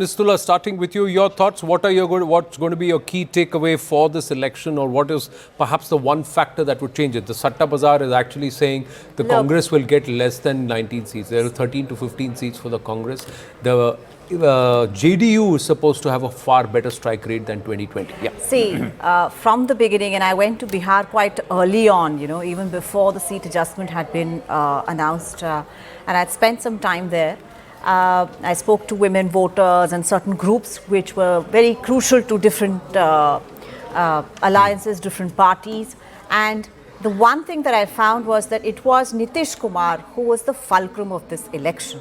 Nistula, starting with you, your thoughts. What's going to be your key takeaway for this election, or what is perhaps the one factor that would change it? The Satta Bazaar is actually saying the Congress will get less than 19 seats. There are 13 to 15 seats for the Congress. The JDU is supposed to have a far better strike rate than 2020. Yeah. See, from the beginning, and I went to Bihar quite early on, even before the seat adjustment had been announced, and I'd spent some time there. I spoke to women voters and certain groups which were very crucial to different alliances, different parties. And the one thing that I found was that it was Nitish Kumar who was the fulcrum of this election.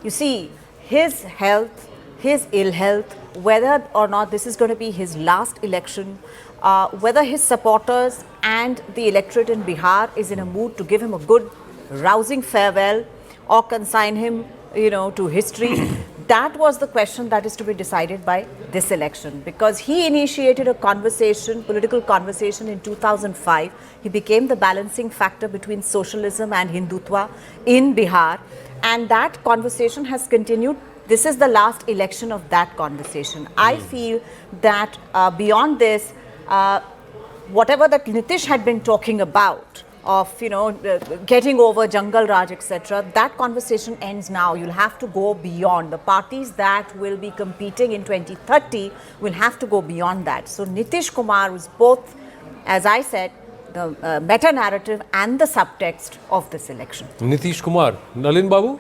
You see, his health, his ill health, whether or not this is going to be his last election, whether his supporters and the electorate in Bihar is in a mood to give him a good, rousing farewell or consign him to history. That was the question that is to be decided by this election, because he initiated a conversation, political conversation in 2005. He became the balancing factor between socialism and Hindutva in Bihar, and that conversation has continued. This is the last election of that conversation. I feel that beyond this, whatever that Nitish had been talking about, of getting over Jungle Raj, etc., that conversation ends now. You'll have to go beyond. The parties that will be competing in 2030 will have to go beyond that. So Nitish Kumar was both, as I said, the meta narrative and the subtext of this election. Nitish Kumar. Nalin Babu,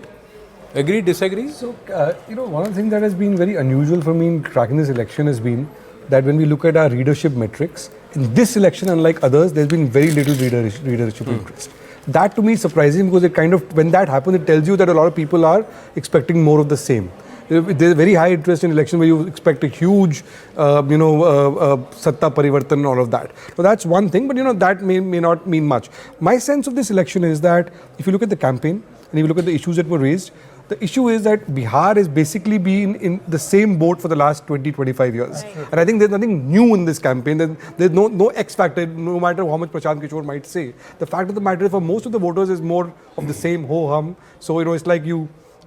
agree, disagree? So one of the things that has been very unusual for me in tracking this election has been that when we look at our readership metrics, in this election, unlike others, there's been very little readership interest. That to me is surprising, because it kind of, when that happens, it tells you that a lot of people are expecting more of the same. There's very high interest in election where you expect a huge, satta parivartan, all of that. So that's one thing, but that may not mean much. My sense of this election is that if you look at the campaign and if you look at the issues that were raised, the issue is that Bihar has basically been in the same boat for the last 20-25 years. Right. And I think there's nothing new in this campaign. There's no X factor, no matter how much Prashant Kishore might say. The fact of the matter is, for most of the voters, is more of the same ho-hum. So, it's like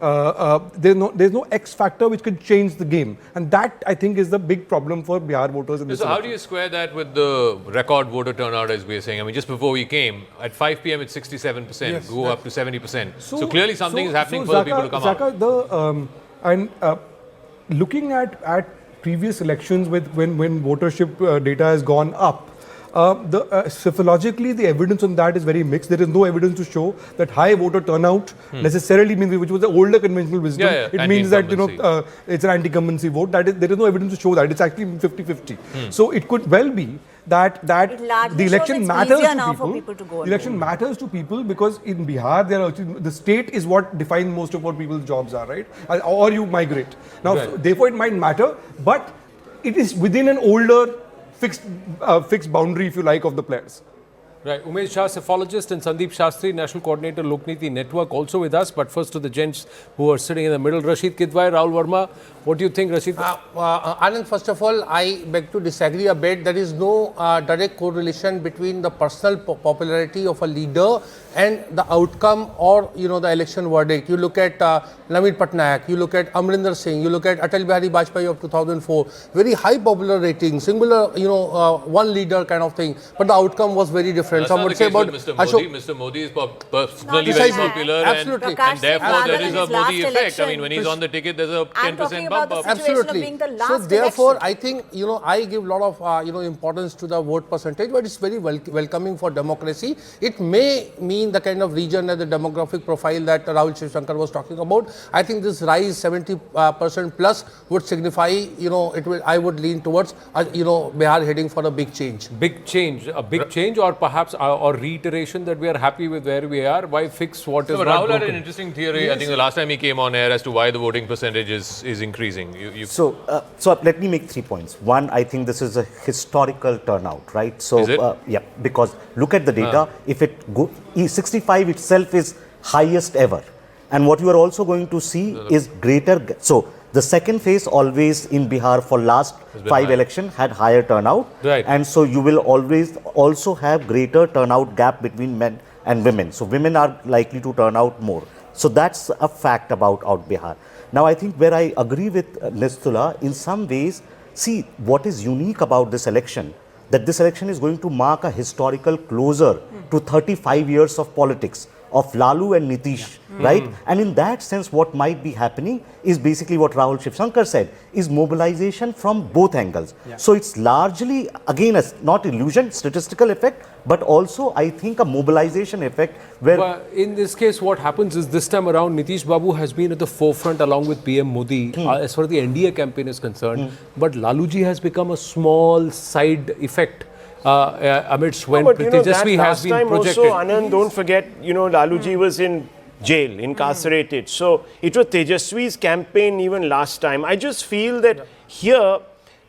there's no X factor which could change the game. And that, I think, is the big problem for Bihar voters in this election. So how do you square that with the record voter turnout, as we are saying? I mean, just before we came, at 5 p.m. it's 67%, yes, go up to 70%. So clearly something is happening for the people to come out. Looking at previous elections when votership data has gone up, physiologically, the evidence on that is very mixed. There is no evidence to show that high voter turnout necessarily means, which was the older conventional wisdom. It means that it's an anti-incumbency vote. There is no evidence to show that. It's actually 50-50. So it could well be that the election matters to people. The election matters to people because in Bihar, the state is what defines most of what people's jobs are, right? Or you migrate. Now, therefore, it might matter, but it is within an older fixed boundary, if you like, of the players. Right. Umesh Shah, psephologist, and Sandeep Shastri, National Coordinator, Lokniti Network, also with us. But first to the gents who are sitting in the middle. Rashid Kidwai, Rahul Verma. What do you think, Rashid? Anand, first of all, I beg to disagree a bit. There is no direct correlation between the personal popularity of a leader and the outcome or, the election verdict. You look at Naveen Patnaik, you look at Amrinder Singh, you look at Atal Bihari Vajpayee of 2004. Very high popular rating, singular, one leader kind of thing. But the outcome was very different. That's Some would say about Mr. Modi. Mr. Modi is personally very popular, absolutely, and therefore there is a Modi effect. I mean, when he's on the ticket, there's a 10% bump up. Absolutely. So therefore, I think I give a lot of importance to the vote percentage, but it's very welcoming for democracy. It may mean the kind of region and the demographic profile that Rahul Shivshankar was talking about. I think this rise 70% plus would signify, I would lean towards Bihar heading for a big change. Big change, a big change, or perhaps or reiteration that we are happy with where we are. Why fix what is not Rahul broken? had an interesting theory. Yes. I think the last time he came on air as to why the voting percentage is increasing. So let me make 3 points. One, I think this is a historical turnout, right? So is it? Yeah, because look at the data. If it 65 itself is highest ever, and what you are also going to see is greater. So the second phase always in Bihar for last 5 elections had higher turnout, right? And so you will always also have greater turnout gap between men and women. So women are likely to turn out more. So that's a fact about Bihar. Now, I think where I agree with Nistula, in some ways, see, what is unique about this election, that this election is going to mark a historical closure to 35 years of politics of Lalu and Nitish, right? And in that sense, what might be happening is basically what Rahul Shivshankar said, is mobilization from both angles. So it's largely, again, a not illusion, statistical effect, but also, I think, a mobilization effect where... But in this case, what happens is this time around, Nitish Babu has been at the forefront along with PM Modi as far as the NDA campaign is concerned. But Laluji has become a small side effect amidst when Tejasvi has been projected. Also, Anand, don't forget, Laluji was in jail, incarcerated. So it was Tejasvi's campaign even last time. I just feel that here,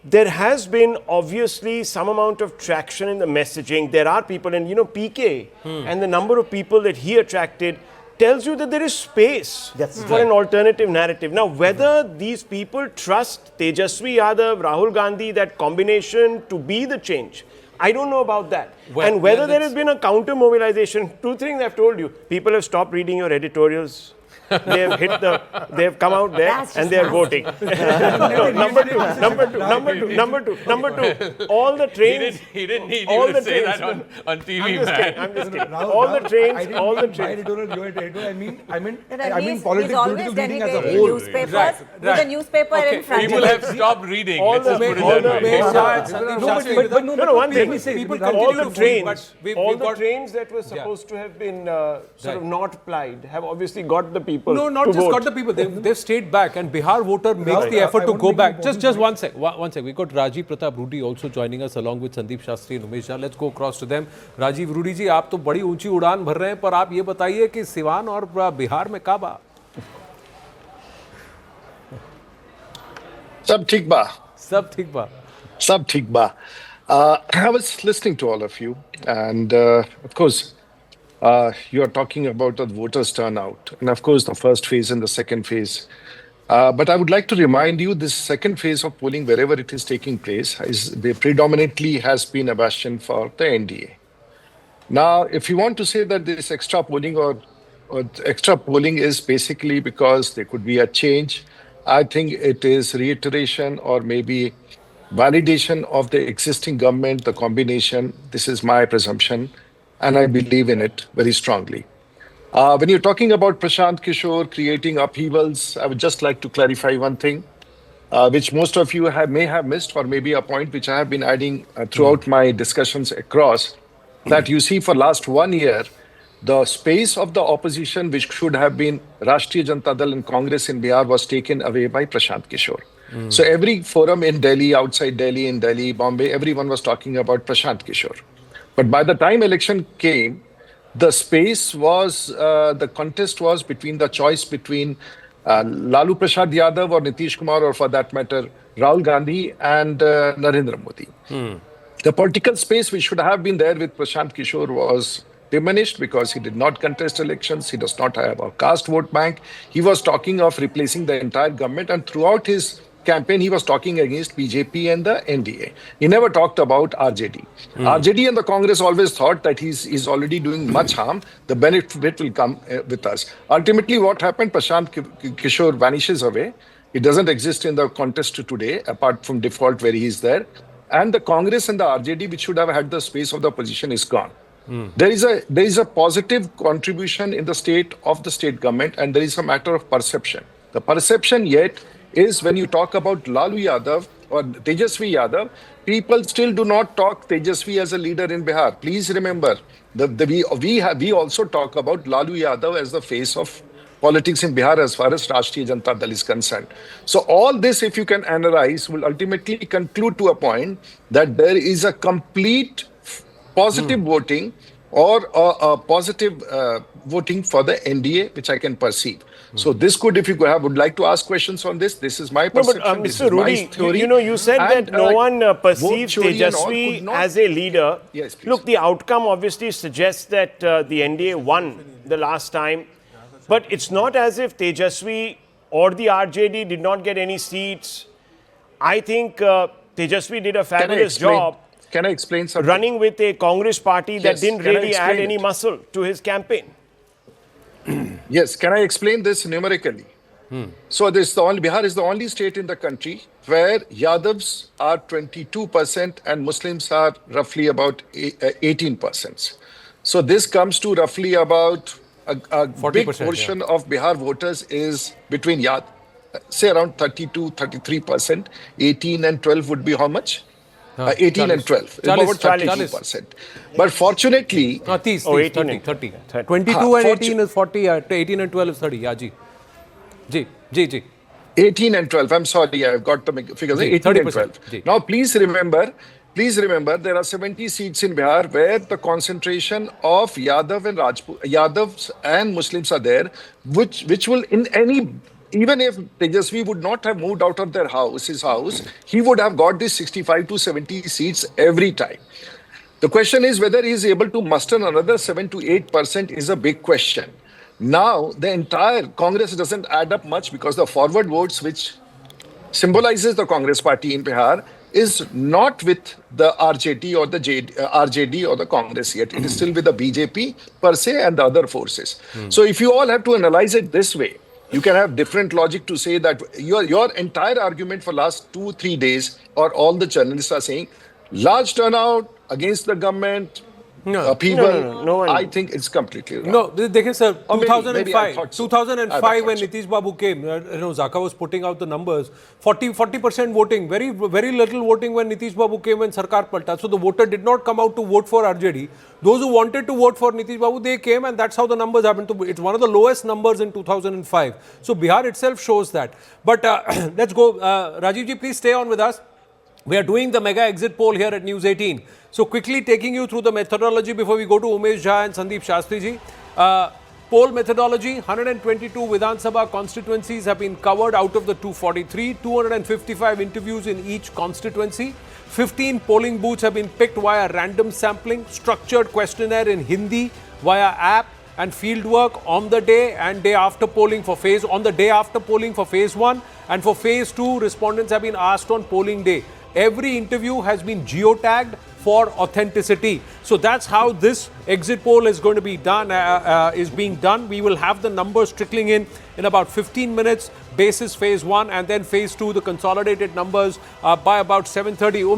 there has been obviously some amount of traction in the messaging. There are people, and PK and the number of people that he attracted tells you that there is space for an alternative narrative. Now, whether these people trust Tejasvi Yadav, Rahul Gandhi, that combination to be the change, I don't know about that. And whether there has been a counter mobilization, two things I've told you. People have stopped reading your editorials. They have come out there and they are voting. Number two, all the trains. He didn't need you to say that on TV, man. I'm just kidding. All the trains. I mean He's politics, always political reading as a denigrating whole. newspapers with a newspaper in front of People him. have stopped reading. All Let's just the- put it all that the- way. One thing. People All continue the to trains, vote, but all we've the got... trains that were supposed to have been sort of not plied have obviously got the people No, not to just vote. got the people. They've stayed back, and Bihar voter makes the effort to go back. Just one sec. We got Rajiv Pratap Rudi also joining us along with Sandeep Shastri and Umesh Jha. Let's go across to them. Rajiv Rudi जी, आप तो बड़ी ऊंची उड़ान भर रहे हैं, पर आप ये बताइए कि सिवान और बिहार में कब आ? Sab ठीक बा. सब ठीक बा. Sab ठीक बा. I was listening to all of you, and of course, you are talking about the voters' turnout, and of course, the first phase and the second phase. But I would like to remind you, this second phase of polling, wherever it is taking place, predominantly has been a bastion for the NDA. Now, if you want to say that this extra polling or extra polling is basically because there could be a change, I think it is reiteration or maybe validation of the existing government, the combination. This is my presumption, and I believe in it very strongly. When you're talking about Prashant Kishore creating upheavals, I would just like to clarify one thing, which most of you may have missed, or maybe a point which I have been adding throughout my discussions across, that you see for last 1 year, the space of the opposition, which should have been Rashtriya Janata Dal and Congress in Bihar, was taken away by Prashant Kishore. So every forum in Delhi, outside Delhi, in Delhi, Bombay, everyone was talking about Prashant Kishore. But by the time election came, the space was, the contest was between the choice between Lalu Prasad Yadav or Nitish Kumar, or for that matter, Rahul Gandhi and Narendra Modi. The political space which should have been there with Prashant Kishore was diminished because he did not contest elections. He does not have a caste vote bank. He was talking of replacing the entire government, and throughout his campaign, he was talking against BJP and the NDA. He never talked about RJD. RJD and the Congress always thought that he's already doing much harm. The benefit will come with us. Ultimately, what happened? Prashant Kishore vanishes away. He doesn't exist in the contest today, apart from default where he is there. And the Congress and the RJD, which should have had the space of the opposition, is gone. There is a positive contribution in the state of the state government, and there is a matter of perception. The perception yet is when you talk about Lalu Yadav or Tejasvi Yadav, people still do not talk Tejasvi as a leader in Bihar. Please remember, we also talk about Lalu Yadav as the face of politics in Bihar as far as Rashtriya Janata Dal is concerned. So all this, if you can analyze, will ultimately conclude to a point that there is a complete positive voting or a positive voting for the NDA, which I can perceive. So this could, if you would like to ask questions on this, this is my perception. No, but Mr. Rudy, you said that no one perceives Tejasvi as a leader. Yes, please. Look, the outcome obviously suggests that the NDA won the last time. But it's not as if Tejasvi or the RJD did not get any seats. I think Tejasvi did a fabulous job. Can I explain something? Running with a Congress party that Yes, didn't can I really add explain any it? muscle to his campaign. Yes, can I explain this numerically? So Bihar is the only state in the country where Yadavs are 22% and Muslims are roughly about 18%. So this comes to roughly about a big 40%, portion of Bihar voters is between say around 32, 33%. 18 and 12 would be how much? 18 and 12. About 32%. But fortunately, 30, 18 30. and 22 and 18 is 40, 18 and 12 is 30. Yeah, ji. Ji. 18 and 12. I'm sorry, I've got the figures. 18 and 12. Now, please remember, there are 70 seats in Bihar where the concentration of Yadavs and Muslims are there, which will even if Tejasvi would not have moved out of his house, he would have got these 65 to 70 seats every time. The question is whether he is able to muster another 7 to 8% is a big question. Now, the entire Congress doesn't add up much because the forward votes, which symbolizes the Congress party in Bihar, is not with the RJD or the RJD or the Congress yet. It is still with the BJP per se and the other forces. So if you all have to analyze it this way, you can have different logic to say that your entire argument for last 2-3 days, or all the journalists are saying, large turnout against the government, people. No one. I think it's completely wrong. No, dekhiye sir, Or maybe 2005, I thought so. 2005 when Nitish Babu came, Zaka was putting out the numbers, 40% voting, very little voting when Nitish Babu came when Sarkar palta. So the voter did not come out to vote for RJD. Those who wanted to vote for Nitish Babu, they came, and that's how the numbers happened. It's one of the lowest numbers in 2005. So Bihar itself shows that. But let's go. Rajiv ji, please stay on with us. We are doing the mega exit poll here at News 18. So quickly taking you through the methodology before we go to Umesh Jha and Sandeep Shastri ji. Poll methodology, 122 Vidhan Sabha constituencies have been covered out of the 243, 255 interviews in each constituency. 15 polling booths have been picked via random sampling, structured questionnaire in Hindi via app, and fieldwork on the day and day after polling for phase 1, and for phase 2 respondents have been asked on polling day. Every interview has been geotagged for authenticity. So that's how this exit poll is going to be done, being done. We will have the numbers trickling in about 15 minutes, basis phase 1, and then phase 2, the consolidated numbers by about 7:30.